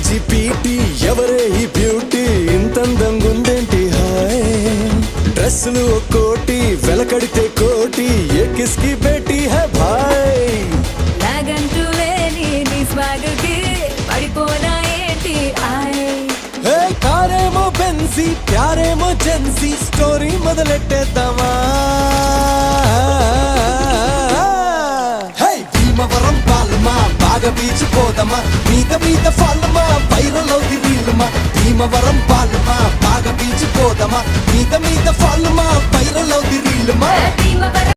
GPT ఎవరే ఈ beauty ఇంతందంగుందేంటి hi డ్రెస్సులు కోటి వెలకడితే కోటి ఏ కిస్కి బేటీ హై భాయ్ నాగంటూ లేని నీ స్వాగకి పడిపోనా ఏంటి ఆయ్ హే కారేమో బెన్సీ ప్యారేమో జెన్సీ స్టోరీ మొదలెట్టేద్దామా హే భీమవరం పాలమా బాగా బీచ్ పోదమా మీద ఫాలమా వైరల్ అవుది రీలుమా భీమవరం పాలమా బాగా బీచ్ పోదమా మీద ఫాలమా వైరల్ అవుది రీలుమా